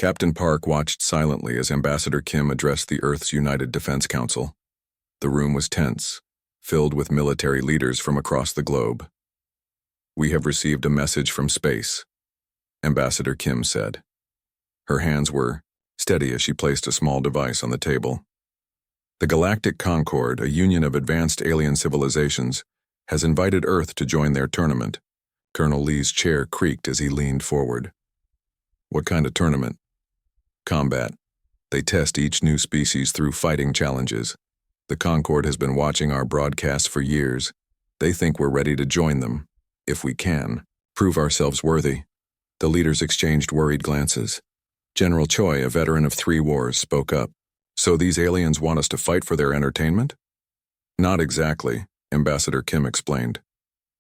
Captain Park watched silently as Ambassador Kim addressed the Earth's United Defense Council. The room was tense, filled with military leaders from across the globe. "We have received a message from space," Ambassador Kim said. Her hands were steady as she placed a small device on the table. "The Galactic Concord, a union of advanced alien civilizations, has invited Earth to join their tournament." Colonel Lee's chair creaked as he leaned forward. "What kind of tournament?" "Combat. They test each new species through fighting challenges. The Concord has been watching our broadcasts for years. They think we're ready to join them, if we can, prove ourselves worthy." The leaders exchanged worried glances. General Choi, a veteran of 3 wars, spoke up. "So these aliens want us to fight for their entertainment?" "Not exactly," Ambassador Kim explained.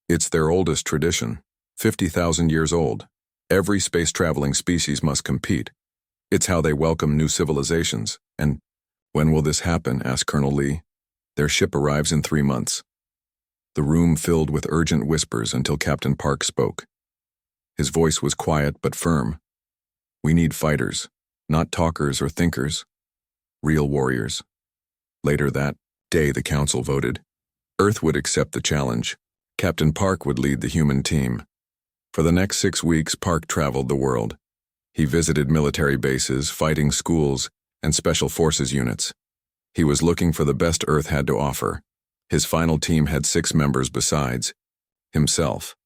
"It's their oldest tradition, 50,000 years old. Every space-traveling species must compete. It's how they welcome new civilizations. And when will this happen?" asked Colonel Lee. "Their ship arrives in 3 months." The room filled with urgent whispers until Captain Park spoke. His voice was quiet but firm. "We need fighters, not talkers or thinkers. Real warriors." Later that day, the council voted. Earth would accept the challenge. Captain Park would lead the human team. For the next 6 weeks, Park traveled the world. He visited military bases, fighting schools, and special forces units. He was looking for the best Earth had to offer. His final team had 6 members besides himself.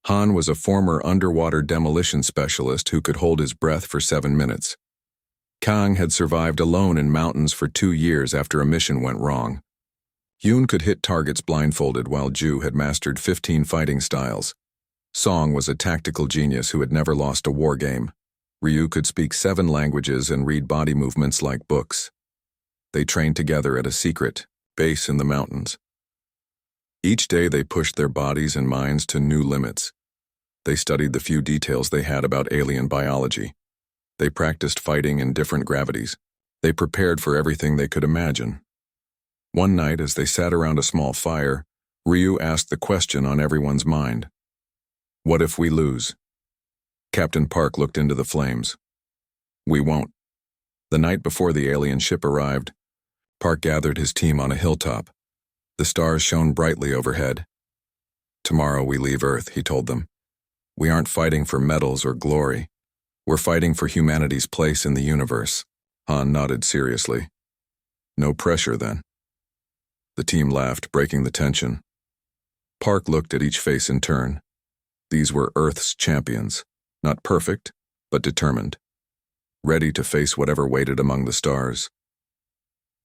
Han was a former underwater demolition specialist who could hold his breath for 7 minutes. Kang had survived alone in mountains for 2 years after a mission went wrong. Yoon could hit targets blindfolded, while Ju had mastered 15 fighting styles. Song was a tactical genius who had never lost a war game. Ryu could speak 7 languages and read body movements like books. They trained together at a secret base in the mountains. Each day they pushed their bodies and minds to new limits. They studied the few details they had about alien biology. They practiced fighting in different gravities. They prepared for everything they could imagine. One night, as they sat around a small fire, Ryu asked the question on everyone's mind. "What if we lose?" Captain Park looked into the flames. "We won't." The night before the alien ship arrived, Park gathered his team on a hilltop. The stars shone brightly overhead. "Tomorrow we leave Earth," he told them. "We aren't fighting for medals or glory. We're fighting for humanity's place in the universe." Han nodded seriously. "No pressure, then." The team laughed, breaking the tension. Park looked at each face in turn. These were Earth's champions, not perfect, but determined, ready to face whatever waited among the stars.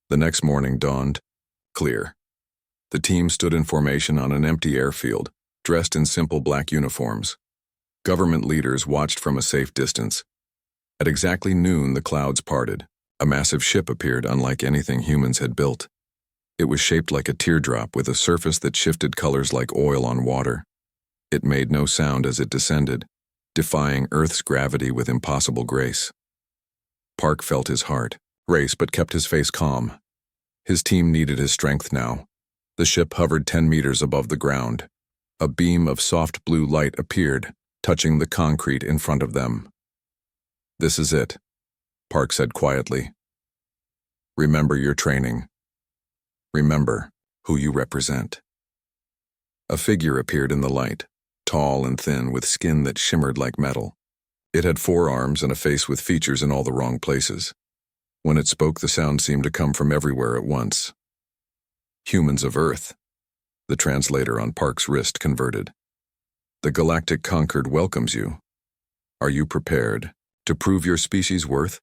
The next morning dawned, clear. The team stood in formation on an empty airfield, dressed in simple black uniforms. Government leaders watched from a safe distance. At exactly noon, the clouds parted. A massive ship appeared, unlike anything humans had built. It was shaped like a teardrop with a surface that shifted colors like oil on water. It made no sound as it descended, defying Earth's gravity with impossible grace. Park felt his heart race but kept his face calm. His team needed his strength now. The ship hovered 10 meters above the ground. A beam of soft blue light appeared, touching the concrete in front of them. "This is it," Park said quietly. "Remember your training. Remember who you represent." A figure appeared in the light, tall and thin with skin that shimmered like metal. It had 4 arms and a face with features in all the wrong places. When it spoke, the sound seemed to come from everywhere at once. "Humans of Earth," the translator on Park's wrist converted. "The Galactic Concord welcomes you. Are you prepared to prove your species' worth?"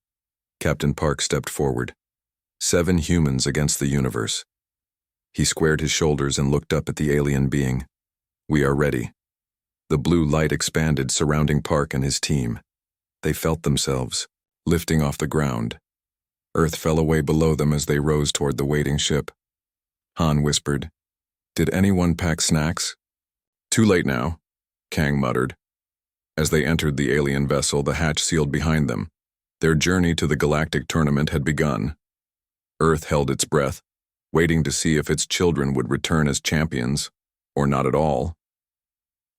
Captain Park stepped forward. 7 humans against the universe. He squared his shoulders and looked up at the alien being. "We are ready." The blue light expanded, surrounding Park and his team. They felt themselves lifting off the ground. Earth fell away below them as they rose toward the waiting ship. Han whispered, "Did anyone pack snacks?" "Too late now," Kang muttered. As they entered the alien vessel, the hatch sealed behind them. Their journey to the galactic tournament had begun. Earth held its breath, waiting to see if its children would return as champions, or not at all.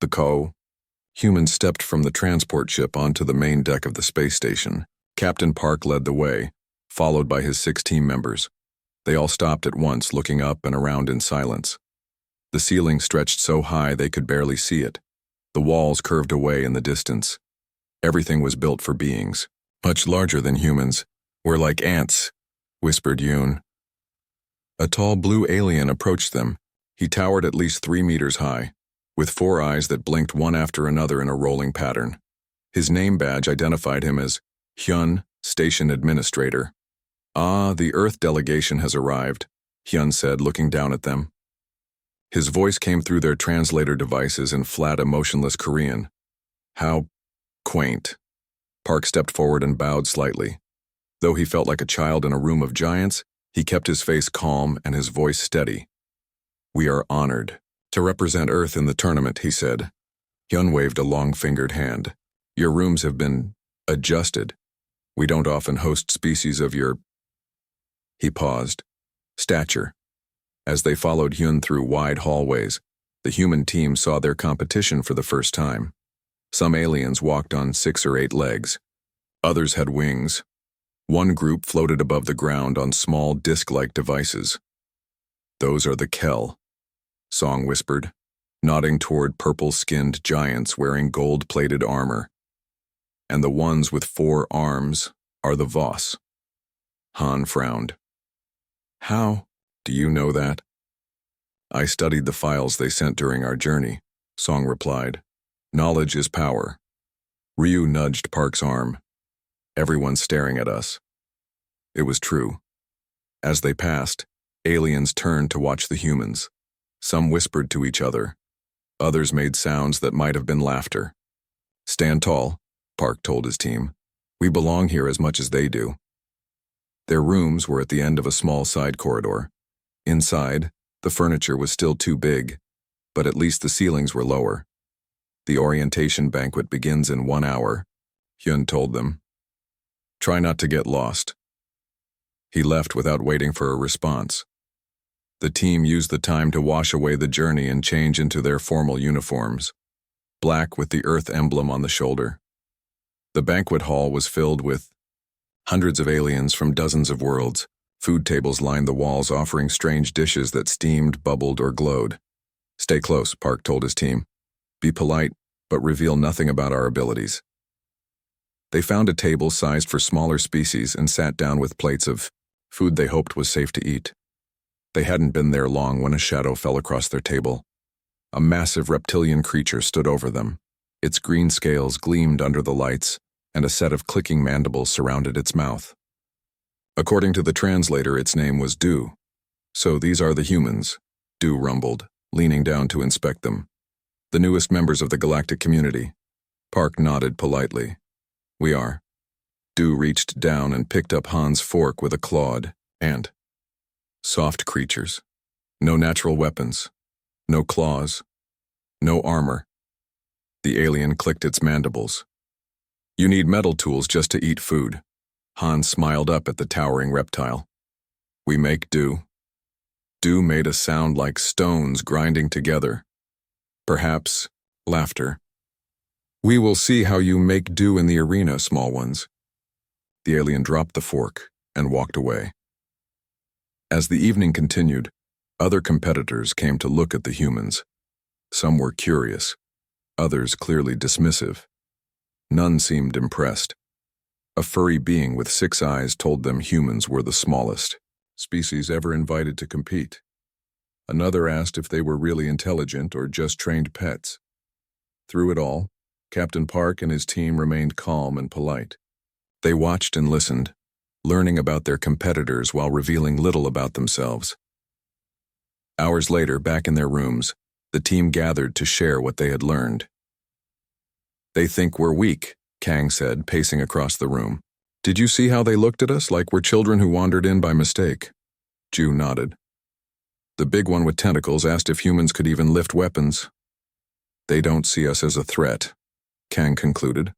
The Humans stepped from the transport ship onto the main deck of the space station. Captain Park led the way, followed by his 6 team members. They all stopped at once, looking up and around in silence. The ceiling stretched so high they could barely see it. The walls curved away in the distance. Everything was built for beings much larger than humans. "We're like ants," whispered Yoon. A tall blue alien approached them. He towered at least 3 meters high, with 4 eyes that blinked one after another in a rolling pattern. His name badge identified him as Hyun, Station Administrator. "Ah, the Earth delegation has arrived," Hyun said, looking down at them. His voice came through their translator devices in flat, emotionless Korean. "How quaint." Park stepped forward and bowed slightly. Though he felt like a child in a room of giants, he kept his face calm and his voice steady. "We are honored to represent Earth in the tournament," he said. Hyun waved a long-fingered hand. "Your rooms have been adjusted. We don't often host species of your—" He paused. "Stature." As they followed Hyun through wide hallways, the human team saw their competition for the first time. Some aliens walked on 6 or 8 legs. Others had wings. One group floated above the ground on small disc-like devices. "Those are the Kel," Song whispered, nodding toward purple-skinned giants wearing gold-plated armor. "And the ones with 4 arms are the Voss." Han frowned. "How do you know that?" "I studied the files they sent during our journey," Song replied. "Knowledge is power." Ryu nudged Park's arm. "Everyone's staring at us." It was true. As they passed, aliens turned to watch the humans. Some whispered to each other. Others made sounds that might have been laughter. "Stand tall," Park told his team. "We belong here as much as they do." Their rooms were at the end of a small side corridor. Inside, the furniture was still too big, but at least the ceilings were lower. "The orientation banquet begins in 1 hour," Hyun told them. "Try not to get lost." He left without waiting for a response. The team used the time to wash away the journey and change into their formal uniforms, black with the Earth emblem on the shoulder. The banquet hall was filled with hundreds of aliens from dozens of worlds. Food tables lined the walls, offering strange dishes that steamed, bubbled, or glowed. "Stay close," Park told his team. "Be polite, but reveal nothing about our abilities." They found a table sized for smaller species and sat down with plates of food they hoped was safe to eat. They hadn't been there long when a shadow fell across their table. A massive reptilian creature stood over them. Its green scales gleamed under the lights, and a set of clicking mandibles surrounded its mouth. According to the translator, its name was Du. "So these are the humans," Du rumbled, leaning down to inspect them. "The newest members of the galactic community." Park nodded politely. "We are." Du reached down and picked up Han's fork with a clawed, and soft creatures. No natural weapons. No claws. No armor. The alien clicked its mandibles. "You need metal tools just to eat food." Han smiled up at the towering reptile. "We make do." Du made a sound like stones grinding together. Perhaps laughter. "We will see how you make do in the arena, small ones." The alien dropped the fork and walked away. As the evening continued, other competitors came to look at the humans. Some were curious, others clearly dismissive. None seemed impressed. A furry being with 6 eyes told them humans were the smallest species ever invited to compete. Another asked if they were really intelligent or just trained pets. Through it all, Captain Park and his team remained calm and polite. They watched and listened, learning about their competitors while revealing little about themselves. Hours later, back in their rooms, the team gathered to share what they had learned. "They think we're weak," Kang said, pacing across the room. "Did you see how they looked at us like we're children who wandered in by mistake?" Ju nodded. The big one with tentacles asked if humans could even lift weapons. "They don't see us as a threat," Kang concluded.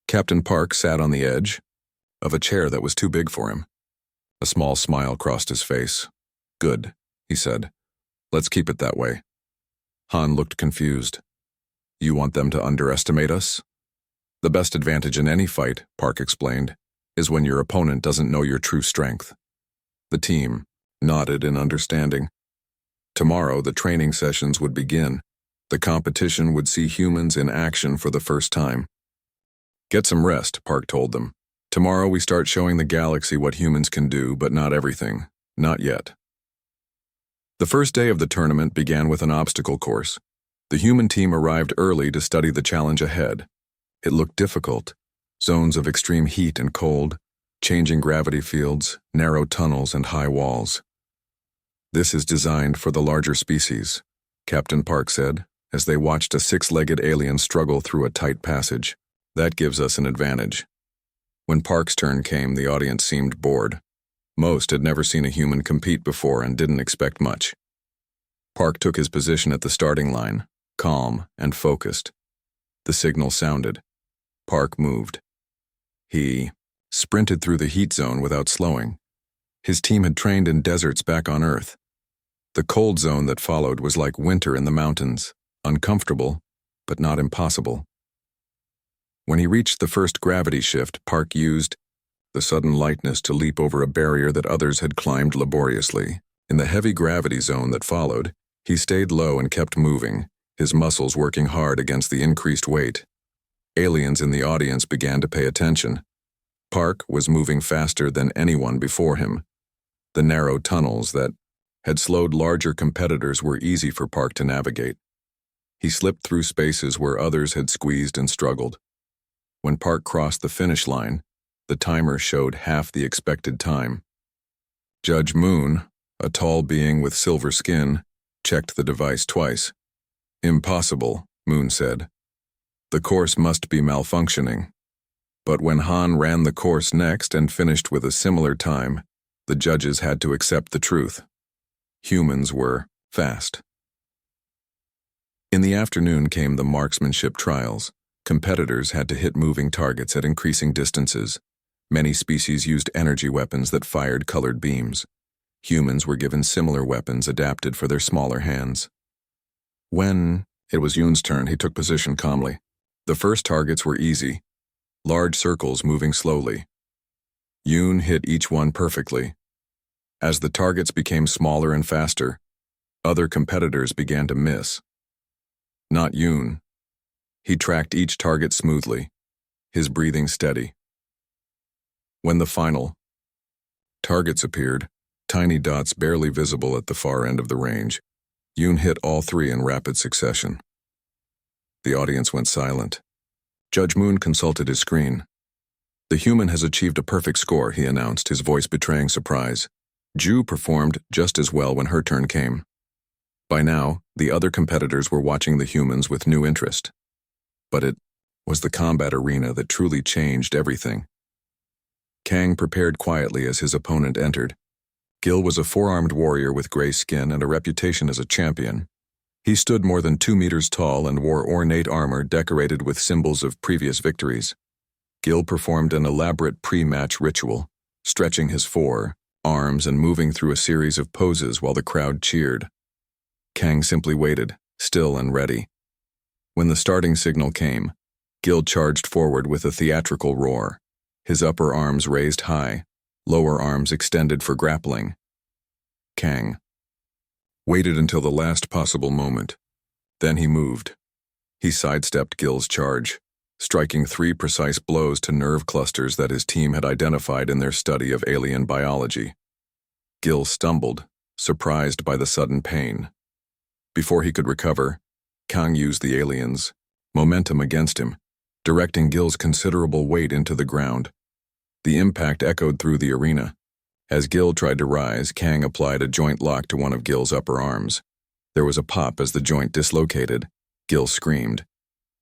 Captain Park sat on the edge of a chair that was too big for him. A small smile crossed his face. "Good," he said. "Let's keep it that way." Han looked confused. You want them to underestimate us? The best advantage in any fight, Park explained, is when your opponent doesn't know your true strength. The team nodded in understanding. Tomorrow, the training sessions would begin. The competition would see humans in action for the first time. Get some rest, Park told them. Tomorrow we start showing the galaxy what humans can do, but not everything. Not yet. The first day of the tournament began with an obstacle course. The human team arrived early to study the challenge ahead. It looked difficult. Zones of extreme heat and cold, changing gravity fields, narrow tunnels, and high walls. This is designed for the larger species, Captain Park said, as they watched a six-legged alien struggle through a tight passage. That gives us an advantage. When Park's turn came, the audience seemed bored. Most had never seen a human compete before and didn't expect much. Park took his position at the starting line, calm and focused. The signal sounded. Park moved. He sprinted through the heat zone without slowing. His team had trained in deserts back on Earth. The cold zone that followed was like winter in the mountains, uncomfortable, but not impossible. When he reached the first gravity shift, Park used the sudden lightness to leap over a barrier that others had climbed laboriously. In the heavy gravity zone that followed, he stayed low and kept moving, his muscles working hard against the increased weight. Aliens in the audience began to pay attention. Park was moving faster than anyone before him. The narrow tunnels that had slowed larger competitors were easy for Park to navigate. He slipped through spaces where others had squeezed and struggled. When Park crossed the finish line, the timer showed half the expected time. Judge Moon, a tall being with silver skin, checked the device twice. Impossible, Moon said. The course must be malfunctioning. But when Han ran the course next and finished with a similar time, the judges had to accept the truth. Humans were fast. In the afternoon came the marksmanship trials. Competitors had to hit moving targets at increasing distances. Many species used energy weapons that fired colored beams. Humans were given similar weapons adapted for their smaller hands. When it was Yoon's turn, he took position calmly. The first targets were easy, large circles moving slowly. Yoon hit each one perfectly. As the targets became smaller and faster, other competitors began to miss. Not Yoon. He tracked each target smoothly, his breathing steady. When the final targets appeared, tiny dots barely visible at the far end of the range, Yoon hit all three in rapid succession. The audience went silent. Judge Moon consulted his screen. The human has achieved a perfect score, he announced, his voice betraying surprise. Ju performed just as well when her turn came. By now, the other competitors were watching the humans with new interest. But it was the combat arena that truly changed everything. Kang prepared quietly as his opponent entered. Gil was a four-armed warrior with gray skin and a reputation as a champion. He stood more than 2 meters tall and wore ornate armor decorated with symbols of previous victories. Gil performed an elaborate pre-match ritual, stretching his forearms and moving through a series of poses while the crowd cheered. Kang simply waited, still and ready. When the starting signal came, Gil charged forward with a theatrical roar, his upper arms raised high, lower arms extended for grappling. Kang waited until the last possible moment. Then he moved. He sidestepped Gil's charge, striking 3 precise blows to nerve clusters that his team had identified in their study of alien biology. Gil stumbled, surprised by the sudden pain. Before he could recover, Kang used the alien's momentum against him, directing Gil's considerable weight into the ground. The impact echoed through the arena. As Gil tried to rise, Kang applied a joint lock to one of Gil's upper arms. There was a pop as the joint dislocated. Gil screamed.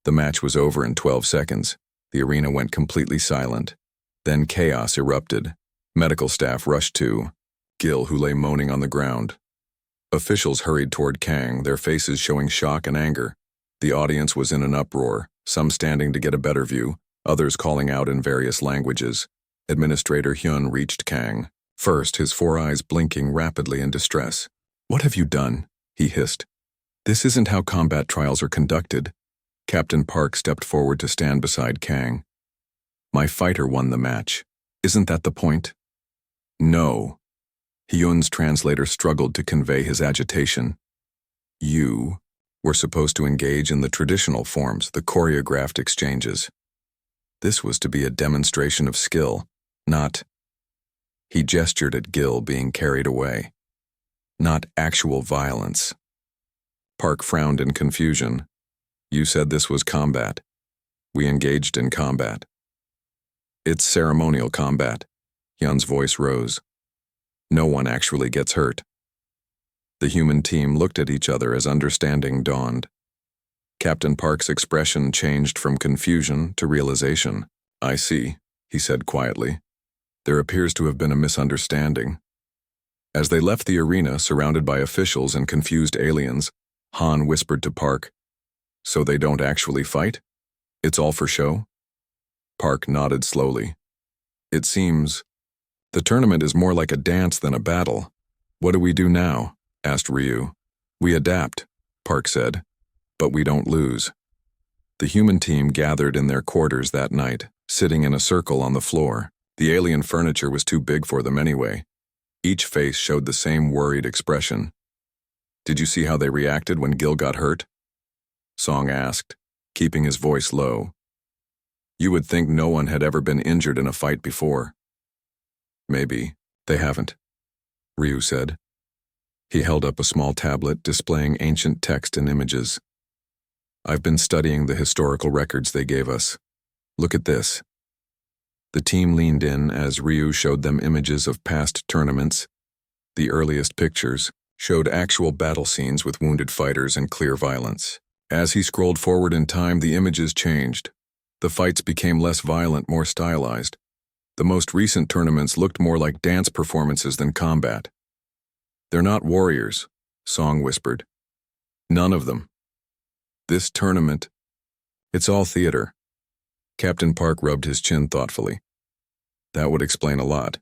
The match was over in 12 seconds. The arena went completely silent. Then chaos erupted. Medical staff rushed to Gil, who lay moaning on the ground. Officials hurried toward Kang, their faces showing shock and anger. The audience was in an uproar, some standing to get a better view, others calling out in various languages. Administrator Hyun reached Kang, first his 4 eyes blinking rapidly in distress. "What have you done?" he hissed. "This isn't how combat trials are conducted." Captain Park stepped forward to stand beside Kang. My fighter won the match. Isn't that the point? No. Hyun's translator struggled to convey his agitation. You were supposed to engage in the traditional forms, the choreographed exchanges. This was to be a demonstration of skill, not— He gestured at Gil being carried away. Not actual violence. Park frowned in confusion. You said this was combat. We engaged in combat. It's ceremonial combat. Hyun's voice rose. No one actually gets hurt. The human team looked at each other as understanding dawned. Captain Park's expression changed from confusion to realization. I see, he said quietly. There appears to have been a misunderstanding. As they left the arena surrounded by officials and confused aliens, Han whispered to Park, So they don't actually fight? It's all for show? Park nodded slowly. It seems the tournament is more like a dance than a battle. What do we do now? Asked Ryu. We adapt, Park said, but we don't lose. The human team gathered in their quarters that night, sitting in a circle on the floor. The alien furniture was too big for them anyway. Each face showed the same worried expression. Did you see how they reacted when Gil got hurt? Song asked, keeping his voice low. You would think no one had ever been injured in a fight before. Maybe they haven't, Ryu said. He held up a small tablet displaying ancient text and images. I've been studying the historical records they gave us. Look at this. The team leaned in as Ryu showed them images of past tournaments. The earliest pictures showed actual battle scenes with wounded fighters and clear violence. As he scrolled forward in time, the images changed. The fights became less violent, more stylized. The most recent tournaments looked more like dance performances than combat. They're not warriors, Song whispered. None of them. This tournament, it's all theater. Captain Park rubbed his chin thoughtfully. That would explain a lot.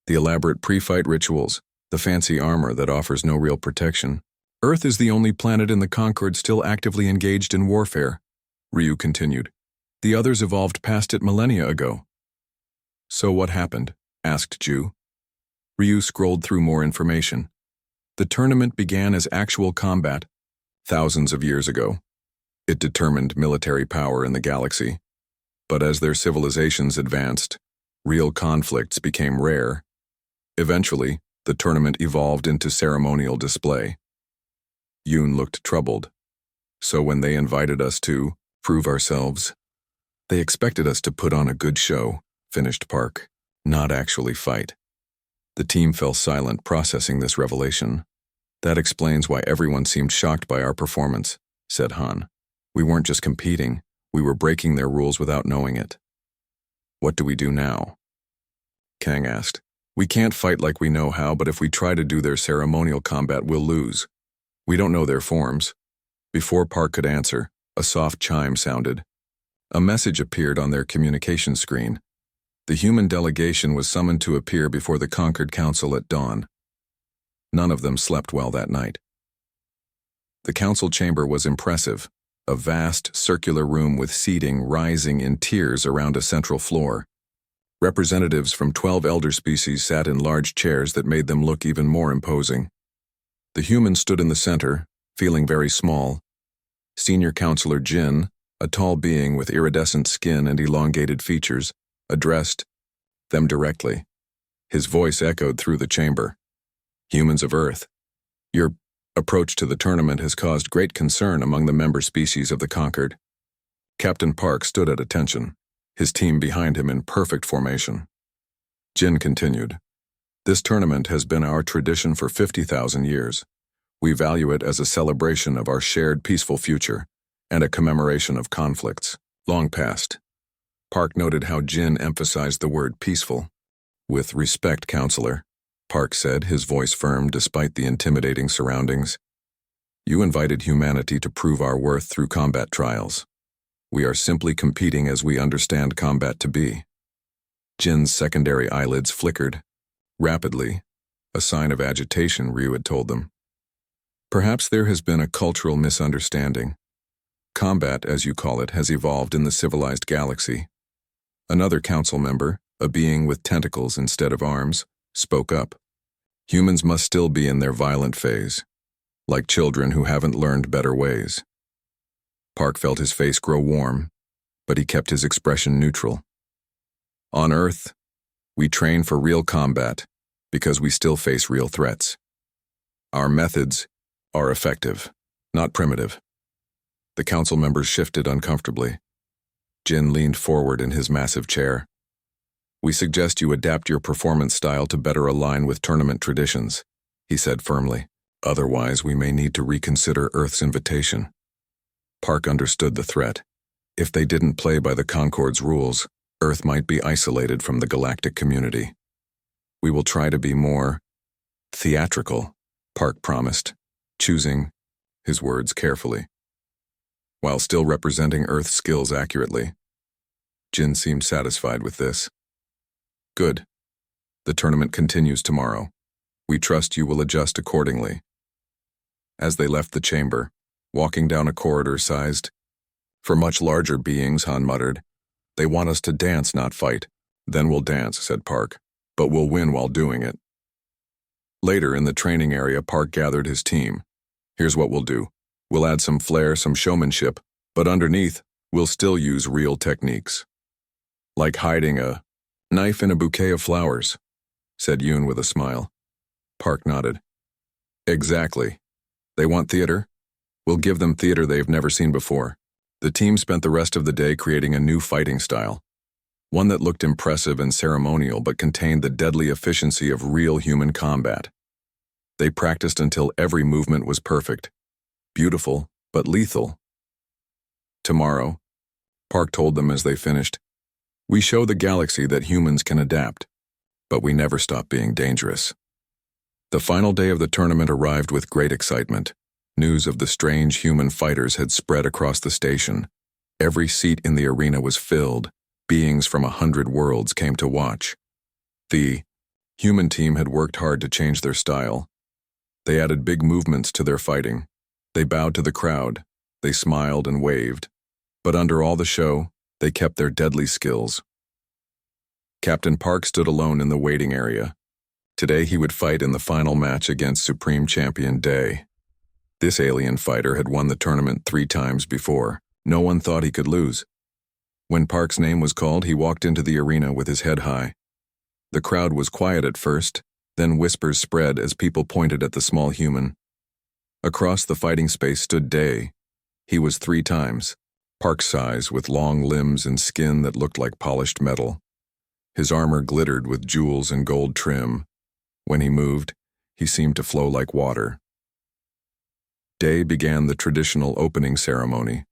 The elaborate pre-fight rituals, the fancy armor that offers no real protection. Earth is the only planet in the Concord still actively engaged in warfare, Ryu continued. The others evolved past it millennia ago. So what happened? Asked Ju. Ryu scrolled through more information. The tournament began as actual combat, thousands of years ago. It determined military power in the galaxy. But as their civilizations advanced, real conflicts became rare. Eventually, the tournament evolved into ceremonial display. Yoon looked troubled. So when they invited us to prove ourselves, they expected us to put on a good show, finished Park, not actually fight. The team fell silent, processing this revelation. That explains why everyone seemed shocked by our performance, said Han. We weren't just competing, we were breaking their rules without knowing it. What do we do now? Kang asked. We can't fight like we know how, but if we try to do their ceremonial combat, we'll lose. We don't know their forms. Before Park could answer, a soft chime sounded. A message appeared on their communication screen. The human delegation was summoned to appear before the Concord Council at dawn. None of them slept well that night. The council chamber was impressive, a vast circular room with seating rising in tiers around a central floor. Representatives from 12 elder species sat in large chairs that made them look even more imposing. The human stood in the center, feeling very small. Senior Counselor Jin, a tall being with iridescent skin and elongated features, addressed them directly. His voice echoed through the chamber. Humans of Earth, your approach to the tournament has caused great concern among the member species of the Concord. Captain Park stood at attention, his team behind him in perfect formation. Jin continued, This tournament has been our tradition for 50,000 years. We value it as a celebration of our shared peaceful future and a commemoration of conflicts long past. Park noted how Jin emphasized the word peaceful. With respect, Counselor, Park said, his voice firm despite the intimidating surroundings. You invited humanity to prove our worth through combat trials. We are simply competing as we understand combat to be. Jin's secondary eyelids flickered. Rapidly, a sign of agitation, Ryu had told them. Perhaps there has been a cultural misunderstanding. Combat, as you call it, has evolved in the civilized galaxy. Another council member, a being with tentacles instead of arms, spoke up. Humans must still be in their violent phase, like children who haven't learned better ways. Park felt his face grow warm, but he kept his expression neutral. On Earth, we train for real combat because we still face real threats. Our methods are effective, not primitive. The council members shifted uncomfortably. Jin leaned forward in his massive chair. We suggest you adapt your performance style to better align with tournament traditions, he said firmly. Otherwise, we may need to reconsider Earth's invitation. Park understood the threat. If they didn't play by the Concord's rules, Earth might be isolated from the galactic community. We will try to be more theatrical, Park promised, choosing his words carefully, while still representing Earth's skills accurately. Jin seemed satisfied with this. Good. The tournament continues tomorrow. We trust you will adjust accordingly. As they left the chamber, walking down a corridor sized for much larger beings, Han muttered. They want us to dance, not fight. Then we'll dance, said Park, but we'll win while doing it. Later in the training area, Park gathered his team. Here's what we'll do. We'll add some flair, some showmanship, but underneath, we'll still use real techniques. Like hiding a knife in a bouquet of flowers, said Yoon with a smile. Park nodded. Exactly. They want theater? We'll give them theater they've never seen before. The team spent the rest of the day creating a new fighting style, one that looked impressive and ceremonial but contained the deadly efficiency of real human combat. They practiced until every movement was perfect, beautiful but lethal. Tomorrow, Park told them as they finished, we show the galaxy that humans can adapt, but we never stop being dangerous. The final day of the tournament arrived with great excitement. News of the strange human fighters had spread across the station. Every seat in the arena was filled. Beings from 100 worlds came to watch. The human team had worked hard to change their style. They added big movements to their fighting. They bowed to the crowd. They smiled and waved. But under all the show, they kept their deadly skills. Captain Park stood alone in the waiting area. Today he would fight in the final match against Supreme Champion Day. This alien fighter had won the tournament 3 times before. No one thought he could lose. When Park's name was called, he walked into the arena with his head high. The crowd was quiet at first, then whispers spread as people pointed at the small human. Across the fighting space stood Day. He was 3 times, Park's size, with long limbs and skin that looked like polished metal. His armor glittered with jewels and gold trim. When he moved, he seemed to flow like water. Day began the traditional opening ceremony.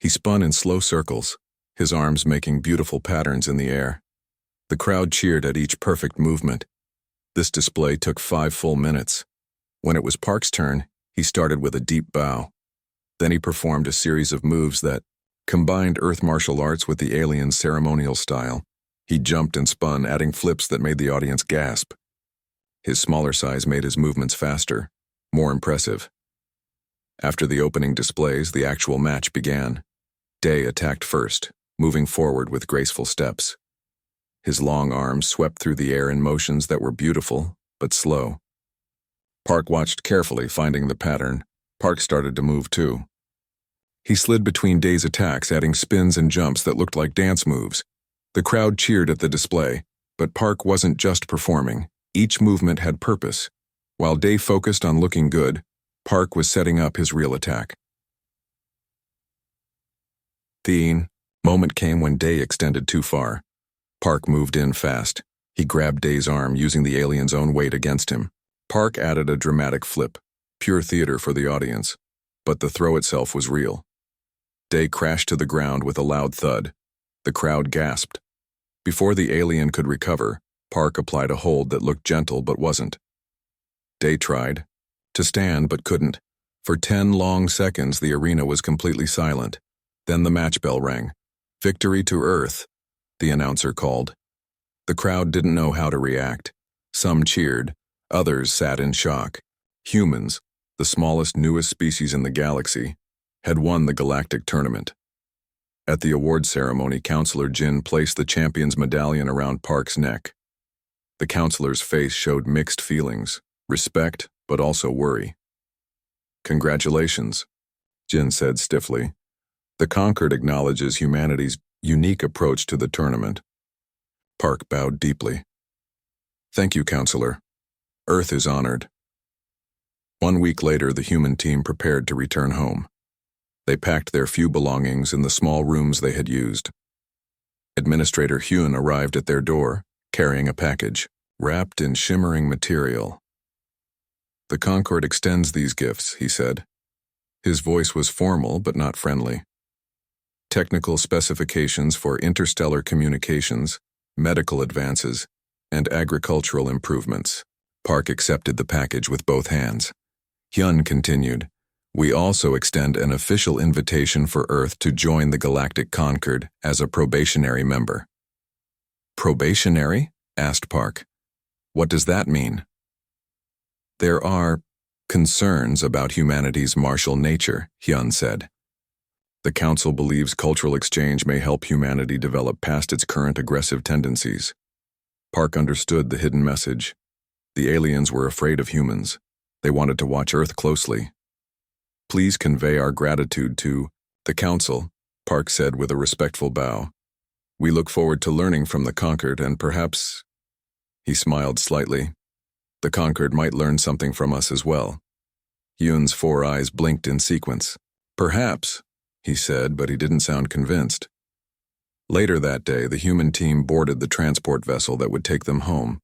He spun in slow circles, his arms making beautiful patterns in the air. The crowd cheered at each perfect movement. This display took 5 full minutes. When it was Park's turn, he started with a deep bow. Then he performed a series of moves that combined Earth martial arts with the alien ceremonial style. He jumped and spun, adding flips that made the audience gasp. His smaller size made his movements faster, more impressive. After the opening displays, the actual match began. Day attacked first, moving forward with graceful steps. His long arms swept through the air in motions that were beautiful, but slow. Park watched carefully, finding the pattern. Park started to move too. He slid between Day's attacks, adding spins and jumps that looked like dance moves. The crowd cheered at the display, but Park wasn't just performing. Each movement had purpose. While Day focused on looking good, Park was setting up his real attack. The moment came when Day extended too far. Park moved in fast. He grabbed Day's arm, using the alien's own weight against him. Park added a dramatic flip, pure theater for the audience, but the throw itself was real. Day crashed to the ground with a loud thud. The crowd gasped. Before the alien could recover, Park applied a hold that looked gentle but wasn't. Day tried to stand but couldn't. For 10 long seconds, the arena was completely silent. Then the match bell rang. Victory to Earth, the announcer called. The crowd didn't know how to react. Some cheered, others sat in shock. Humans, the smallest, newest species in the galaxy, had won the Galactic tournament. At the award ceremony, Counselor Jin placed the champion's medallion around Park's neck. The counselor's face showed mixed feelings, respect, but also worry. "Congratulations," Jin said stiffly. "The Conquered acknowledges humanity's unique approach to the tournament." Park bowed deeply. "Thank you, Counselor. Earth is honored." 1 week later, the human team prepared to return home. They packed their few belongings in the small rooms they had used. Administrator Hyun arrived at their door, carrying a package, wrapped in shimmering material. "The Concord extends these gifts," he said. His voice was formal but not friendly. "Technical specifications for interstellar communications, medical advances, and agricultural improvements." Park accepted the package with both hands. Hyun continued, "We also extend an official invitation for Earth to join the Galactic Concord as a probationary member." "Probationary?" asked Park. "What does that mean?" "There are concerns about humanity's martial nature," Hyun said. "The Council believes cultural exchange may help humanity develop past its current aggressive tendencies." Park understood the hidden message. The aliens were afraid of humans. They wanted to watch Earth closely. "Please convey our gratitude to the Council," Park said with a respectful bow. "We look forward to learning from the Conquered and perhaps—" He smiled slightly. "The Conquered might learn something from us as well." Hyun's 4 eyes blinked in sequence. "Perhaps," he said, but he didn't sound convinced. Later that day, the human team boarded the transport vessel that would take them home.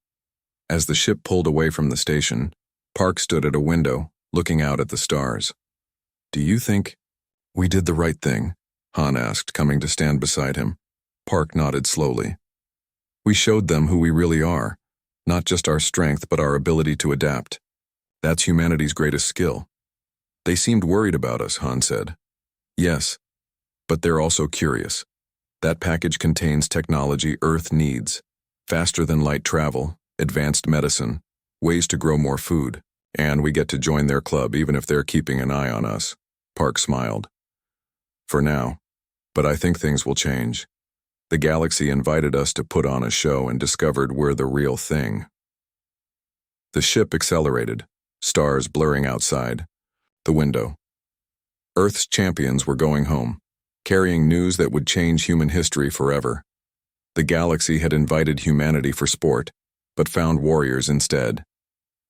As the ship pulled away from the station, Park stood at a window, looking out at the stars. "Do you think we did the right thing?" Han asked, coming to stand beside him. Park nodded slowly. "We showed them who we really are, not just our strength but our ability to adapt. That's humanity's greatest skill." "They seemed worried about us," Han said. "Yes, but they're also curious. That package contains technology Earth needs: faster-than-light travel, advanced medicine, ways to grow more food, and we get to join their club even if they're keeping an eye on us." Park smiled. "For now, but I think things will change. The galaxy invited us to put on a show and discovered we're the real thing." The ship accelerated, stars blurring outside. The window. Earth's champions were going home, carrying news that would change human history forever. The galaxy had invited humanity for sport, but found warriors instead,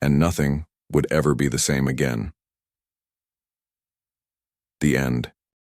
and nothing would ever be the same again. The end.